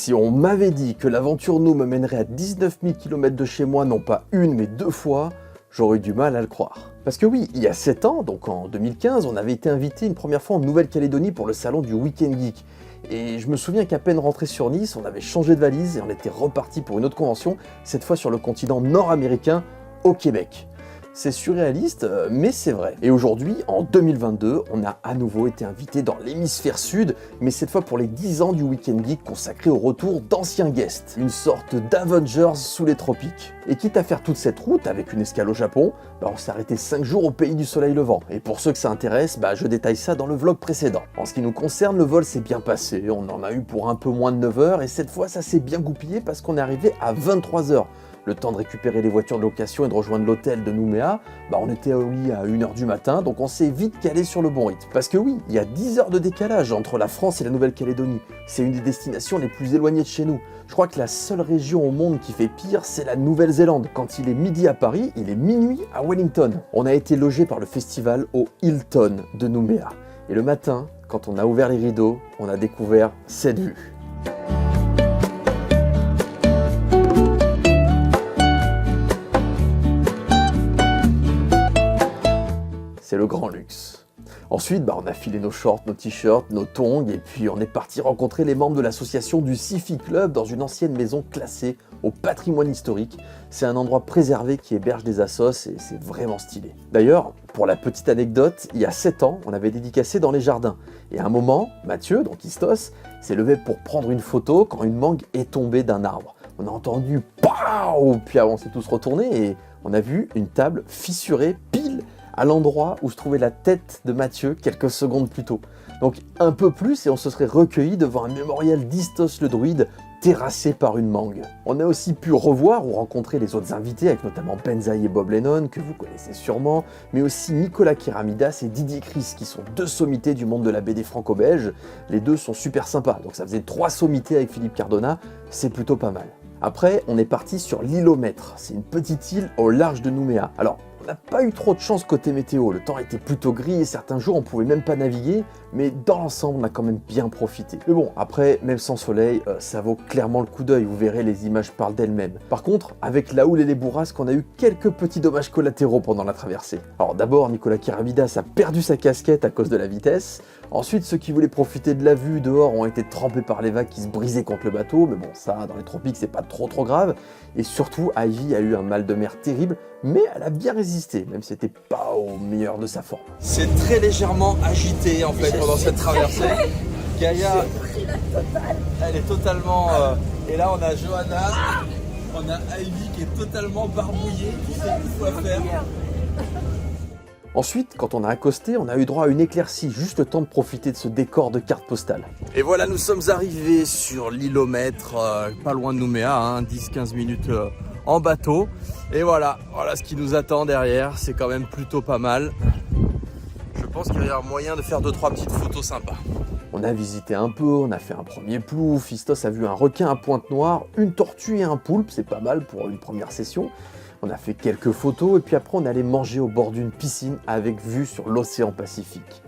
Si on m'avait dit que l'aventure nous me mènerait à 19 000 km de chez moi, non pas une mais deux fois, j'aurais eu du mal à le croire. Parce que oui, il y a 7 ans, donc en 2015, on avait été invité une première fois en Nouvelle-Calédonie pour le salon du Week-end Geek. Et je me souviens qu'à peine rentré sur Nice, on avait changé de valise et on était reparti pour une autre convention, cette fois sur le continent nord-américain, au Québec. C'est surréaliste, mais c'est vrai. Et aujourd'hui, en 2022, on a à nouveau été invité dans l'hémisphère sud, mais cette fois pour les 10 ans du Week-end Geek consacré au retour d'anciens guests. Une sorte d'Avengers sous les tropiques. Et quitte à faire toute cette route avec une escale au Japon, on s'est arrêté 5 jours au pays du soleil levant. Et pour ceux que ça intéresse, je détaille ça dans le vlog précédent. En ce qui nous concerne, le vol s'est bien passé, on en a eu pour un peu moins de 9 heures, et cette fois ça s'est bien goupillé parce qu'on est arrivé à 23 heures. Le temps de récupérer les voitures de location et de rejoindre l'hôtel de Nouméa, on était au lit à 1h du matin, donc on s'est vite calé sur le bon rythme. Parce que oui, il y a 10 heures de décalage entre la France et la Nouvelle-Calédonie. C'est une des destinations les plus éloignées de chez nous. Je crois que la seule région au monde qui fait pire, c'est la Nouvelle-Zélande. Quand il est midi à Paris, il est minuit à Wellington. On a été logé par le festival au Hilton de Nouméa. Et le matin, quand on a ouvert les rideaux, on a découvert cette vue. C'est le grand luxe. Ensuite, on a filé nos shorts, nos t-shirts, nos tongs, et puis on est parti rencontrer les membres de l'association du Sci-Fi Club dans une ancienne maison classée au patrimoine historique. C'est un endroit préservé qui héberge des assos et c'est vraiment stylé. D'ailleurs, pour la petite anecdote, il y a 7 ans, on avait dédicacé dans les jardins. Et à un moment, Mathieu, donc Istos, s'est levé pour prendre une photo quand une mangue est tombée d'un arbre. On a entendu « PAOU !» Puis on s'est tous retournés et on a vu une table fissurée pile à l'endroit où se trouvait la tête de Mathieu quelques secondes plus tôt. Donc un peu plus et on se serait recueilli devant un mémorial d'Istos le druide terrassé par une mangue. On a aussi pu revoir ou rencontrer les autres invités avec notamment Benzaï et Bob Lennon que vous connaissez sûrement, mais aussi Nicolas Keramidas et Didier Chris qui sont deux sommités du monde de la BD franco-belge. Les deux sont super sympas, donc ça faisait 3 sommités avec Philippe Cardona, c'est plutôt pas mal. Après, on est parti sur l'île aux Maîtres, c'est une petite île au large de Nouméa. Alors, on n'a pas eu trop de chance côté météo, le temps était plutôt gris et certains jours on pouvait même pas naviguer, mais dans l'ensemble on a quand même bien profité. Mais bon, après, même sans soleil, ça vaut clairement le coup d'œil, vous verrez les images parlent d'elles-mêmes. Par contre, avec la houle et les bourrasques, on a eu quelques petits dommages collatéraux pendant la traversée. Alors d'abord, Nicolas Keramidas a perdu sa casquette à cause de la vitesse. Ensuite, ceux qui voulaient profiter de la vue dehors ont été trempés par les vagues qui se brisaient contre le bateau, mais bon, ça, dans les tropiques, c'est pas trop grave. Et surtout, Ivy a eu un mal de mer terrible, mais elle a bien résisté, même si c'était pas au meilleur de sa forme. C'est très légèrement agité en fait pendant cette traversée. Gaïa, elle est totalement... Et là, on a Johanna, on a Ivy qui est totalement barbouillée, qui sait plus quoi faire. Ensuite, quand on a accosté, on a eu droit à une éclaircie, juste le temps de profiter de ce décor de carte postale. Et voilà, nous sommes arrivés sur l'île aux Maîtres, pas loin de Nouméa, 10-15 minutes en bateau. Et voilà ce qui nous attend derrière, c'est quand même plutôt pas mal. Je pense qu'il y a moyen de faire 2-3 petites photos sympas. On a visité un peu, on a fait un premier plouf, Fistos a vu un requin à pointe noire, une tortue et un poulpe, c'est pas mal pour une première session. On a fait quelques photos et puis après on allait manger au bord d'une piscine avec vue sur l'océan Pacifique.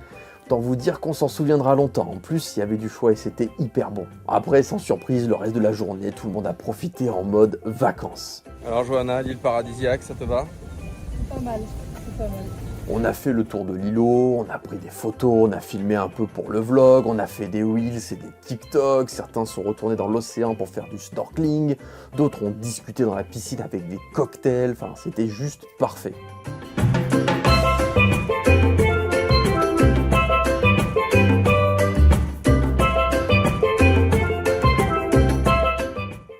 Autant vous dire qu'on s'en souviendra longtemps, en plus il y avait du choix et c'était hyper bon. Après sans surprise, le reste de la journée, tout le monde a profité en mode vacances. Alors Johanna, l'île paradisiaque, ça te va? Pas mal, c'est pas mal. On a fait le tour de l'îlot, on a pris des photos, on a filmé un peu pour le vlog, on a fait des reels et des TikTok, certains sont retournés dans l'océan pour faire du snorkeling, d'autres ont discuté dans la piscine avec des cocktails, enfin c'était juste parfait.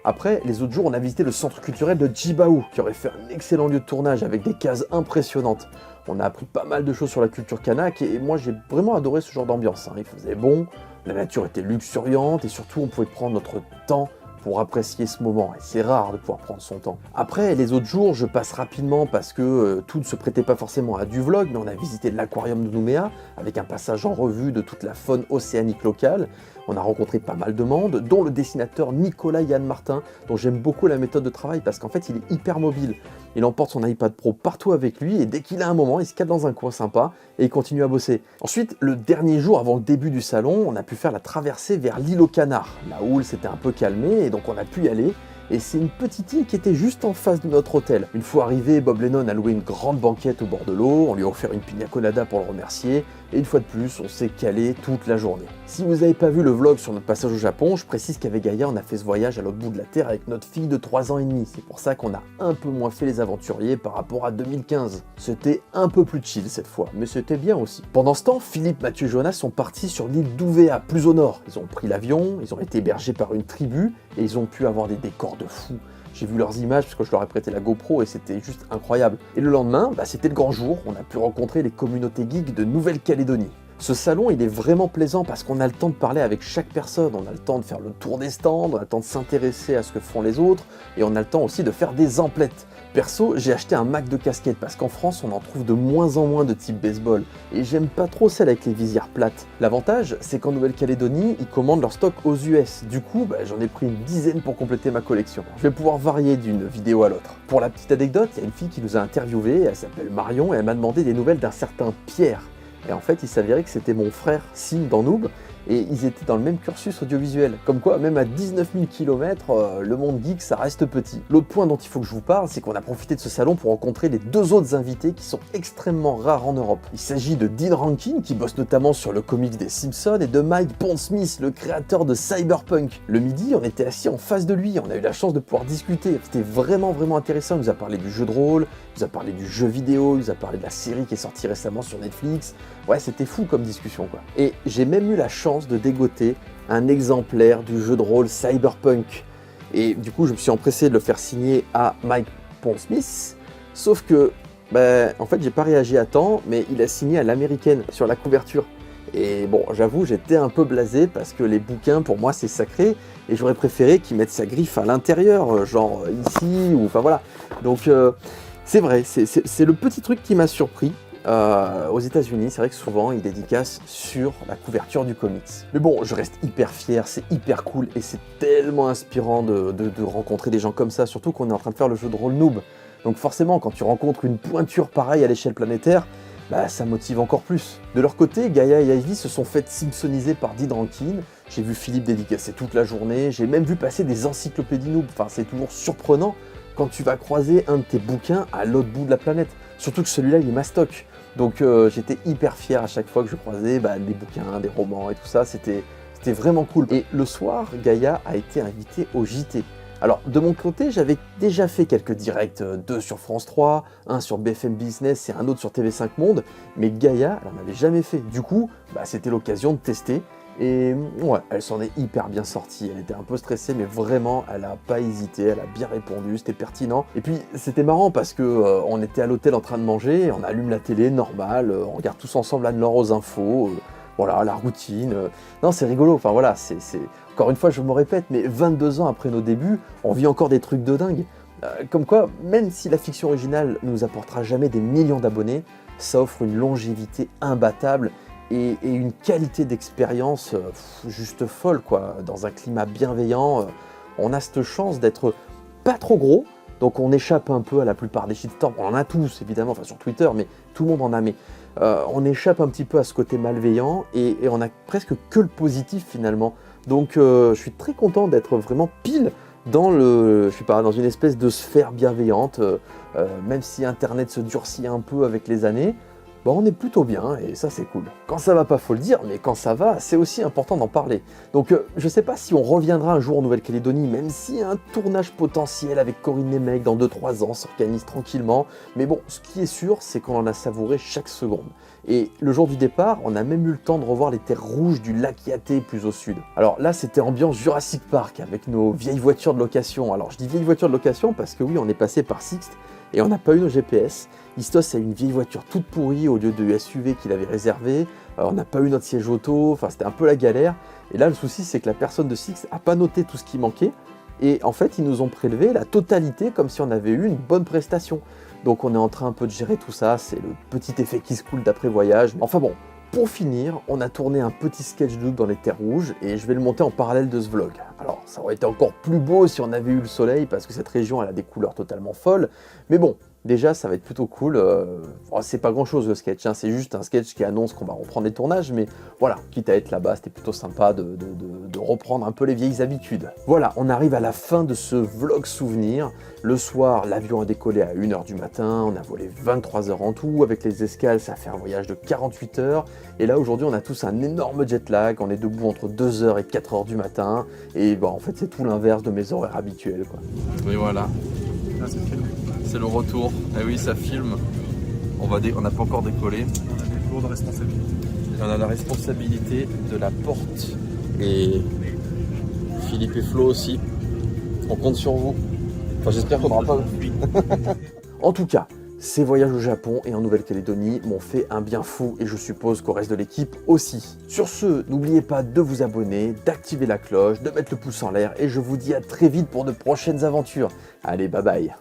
Après, les autres jours, on a visité le centre culturel de Djibaou, qui aurait fait un excellent lieu de tournage avec des cases impressionnantes. On a appris pas mal de choses sur la culture kanak et moi j'ai vraiment adoré ce genre d'ambiance. Il faisait bon, la nature était luxuriante et surtout on pouvait prendre notre temps pour apprécier ce moment. Et c'est rare de pouvoir prendre son temps. Après, les autres jours, je passe rapidement parce que tout ne se prêtait pas forcément à du vlog, mais on a visité l'aquarium de Nouméa avec un passage en revue de toute la faune océanique locale. On a rencontré pas mal de monde, dont le dessinateur Nicolas Yann Martin, dont j'aime beaucoup la méthode de travail parce qu'en fait il est hyper mobile. Il emporte son iPad Pro partout avec lui et dès qu'il a un moment, il se cale dans un coin sympa et il continue à bosser. Ensuite, le dernier jour avant le début du salon, on a pu faire la traversée vers l'île aux Canards. La houle s'était un peu calmée et donc on a pu y aller. Et c'est une petite île qui était juste en face de notre hôtel. Une fois arrivé, Bob Lennon a loué une grande banquette au bord de l'eau, on lui a offert une pina colada pour le remercier, et une fois de plus, on s'est calé toute la journée. Si vous n'avez pas vu le vlog sur notre passage au Japon, je précise qu'avec Gaïa, on a fait ce voyage à l'autre bout de la Terre avec notre fille de 3 ans et demi. C'est pour ça qu'on a un peu moins fait les aventuriers par rapport à 2015. C'était un peu plus chill cette fois, mais c'était bien aussi. Pendant ce temps, Philippe, Mathieu et Jonas sont partis sur l'île d'Ouvéa, plus au nord. Ils ont pris l'avion, ils ont été hébergés par une tribu, et ils ont pu avoir des décors de fou. J'ai vu leurs images parce que je leur ai prêté la GoPro et c'était juste incroyable. Et le lendemain, c'était le grand jour, on a pu rencontrer les communautés geeks de Nouvelle-Calédonie. Ce salon, il est vraiment plaisant parce qu'on a le temps de parler avec chaque personne, on a le temps de faire le tour des stands, on a le temps de s'intéresser à ce que font les autres, et on a le temps aussi de faire des emplettes. Perso, j'ai acheté un Mac de casquette parce qu'en France, on en trouve de moins en moins de type baseball, et j'aime pas trop celle avec les visières plates. L'avantage, c'est qu'en Nouvelle-Calédonie, ils commandent leur stock aux US. Du coup, j'en ai pris une dizaine pour compléter ma collection. Je vais pouvoir varier d'une vidéo à l'autre. Pour la petite anecdote, il y a une fille qui nous a interviewés, elle s'appelle Marion, et elle m'a demandé des nouvelles d'un certain Pierre. Et en fait, il s'avérait que c'était mon frère Sim dans Noob, et ils étaient dans le même cursus audiovisuel. Comme quoi, même à 19 000 km, le monde geek, ça reste petit. L'autre point dont il faut que je vous parle, c'est qu'on a profité de ce salon pour rencontrer les 2 autres invités qui sont extrêmement rares en Europe. Il s'agit de Dean Rankin, qui bosse notamment sur le comics des Simpsons, et de Mike Pondsmith, le créateur de Cyberpunk. Le midi, on était assis en face de lui, on a eu la chance de pouvoir discuter. C'était vraiment intéressant. Il nous a parlé du jeu de rôle, il nous a parlé du jeu vidéo, il nous a parlé de la série qui est sortie récemment sur Netflix. Ouais, c'était fou comme discussion, quoi. Et j'ai même eu la chance de dégoter un exemplaire du jeu de rôle Cyberpunk. Et du coup, je me suis empressé de le faire signer à Mike Pondsmith, sauf que, en fait, j'ai pas réagi à temps, mais il a signé à l'américaine sur la couverture. Et bon, j'avoue, j'étais un peu blasé parce que les bouquins, pour moi, c'est sacré, et j'aurais préféré qu'il mette sa griffe à l'intérieur, genre ici, ou enfin voilà. Donc, c'est vrai, c'est le petit truc qui m'a surpris. Aux États-Unis, c'est vrai que souvent ils dédicacent sur la couverture du comics. Mais bon, je reste hyper fier, c'est hyper cool et c'est tellement inspirant de rencontrer des gens comme ça, surtout qu'on est en train de faire le jeu de rôle Noob. Donc forcément, quand tu rencontres une pointure pareille à l'échelle planétaire, ça motive encore plus. De leur côté, Gaïa et Ivy se sont fait simpsoniser par Dean Rankin. J'ai vu Philippe dédicacer toute la journée, j'ai même vu passer des encyclopédies Noob. Enfin, c'est toujours surprenant quand tu vas croiser un de tes bouquins à l'autre bout de la planète. Surtout que celui-là, il est mastoc. Donc j'étais hyper fier à chaque fois que je croisais des bouquins, des romans et tout ça, c'était vraiment cool. Et le soir, Gaïa a été invitée au JT. Alors de mon côté, j'avais déjà fait quelques directs, 2 sur France 3, un sur BFM Business et un autre sur TV5 Monde, mais Gaïa, elle n'en avait jamais fait. Du coup, c'était l'occasion de tester. Et ouais, elle s'en est hyper bien sortie, elle était un peu stressée, mais vraiment, elle a pas hésité, elle a bien répondu, c'était pertinent. Et puis, c'était marrant parce que on était à l'hôtel en train de manger, on allume la télé, normal, on regarde tous ensemble Anne-Laure aux infos, voilà, la routine. Non, c'est rigolo, enfin voilà, c'est... Encore une fois, je me répète, mais 22 ans après nos débuts, on vit encore des trucs de dingue. Comme quoi, même si la fiction originale ne nous apportera jamais des millions d'abonnés, ça offre une longévité imbattable et une qualité d'expérience juste folle, quoi. Dans un climat bienveillant, on a cette chance d'être pas trop gros, donc on échappe un peu à la plupart des shitstorms. On en a tous, évidemment, enfin sur Twitter, mais tout le monde en a. Mais on échappe un petit peu à ce côté malveillant et on a presque que le positif finalement. Donc je suis très content d'être vraiment pile dans dans une espèce de sphère bienveillante, même si Internet se durcit un peu avec les années. On est plutôt bien et ça c'est cool. Quand ça va pas, faut le dire, mais quand ça va, c'est aussi important d'en parler. Donc je sais pas si on reviendra un jour en Nouvelle-Calédonie, même si un tournage potentiel avec Corinne Nemec dans 2-3 ans s'organise tranquillement. Mais bon, ce qui est sûr, c'est qu'on en a savouré chaque seconde. Et le jour du départ, on a même eu le temps de revoir les terres rouges du lac Yaté plus au sud. Alors là, c'était ambiance Jurassic Park avec nos vieilles voitures de location. Alors je dis vieilles voitures de location parce que oui, on est passé par Sixt et on n'a pas eu nos GPS. Istos a une vieille voiture toute pourrie au lieu de SUV qu'il avait réservé. On n'a pas eu notre siège auto, enfin c'était un peu la galère. Et là le souci c'est que la personne de Sixt n'a pas noté tout ce qui manquait. Et en fait ils nous ont prélevé la totalité comme si on avait eu une bonne prestation. Donc on est en train un peu de gérer tout ça, c'est le petit effet qui se coule d'après voyage. Enfin bon, pour finir, on a tourné un petit sketch de dans les terres rouges et je vais le monter en parallèle de ce vlog. Alors ça aurait été encore plus beau si on avait eu le soleil parce que cette région elle a des couleurs totalement folles. Mais bon, Déjà, ça va être plutôt cool. C'est pas grand-chose le sketch, hein, c'est juste un sketch qui annonce qu'on va reprendre les tournages, mais voilà, quitte à être là-bas, c'était plutôt sympa de reprendre un peu les vieilles habitudes. Voilà, on arrive à la fin de ce vlog souvenir. Le soir, l'avion a décollé à 1h du matin, on a volé 23 heures en tout, avec les escales, ça fait un voyage de 48 heures. Et là, aujourd'hui, on a tous un énorme jet lag, on est debout entre 2h et 4h du matin, et en fait, c'est tout l'inverse de mes horaires habituels, quoi. Oui, voilà. C'est le retour. Et oui, ça filme. On n'a pas encore décollé. On a des lourdes responsabilités. On a la responsabilité de la porte. Et Philippe et Flo aussi. On compte sur vous. Enfin, j'espère qu'on n'aura pas. En tout cas, ces voyages au Japon et en Nouvelle-Calédonie m'ont fait un bien fou et je suppose qu'au reste de l'équipe aussi. Sur ce, n'oubliez pas de vous abonner, d'activer la cloche, de mettre le pouce en l'air et je vous dis à très vite pour de prochaines aventures. Allez, bye bye.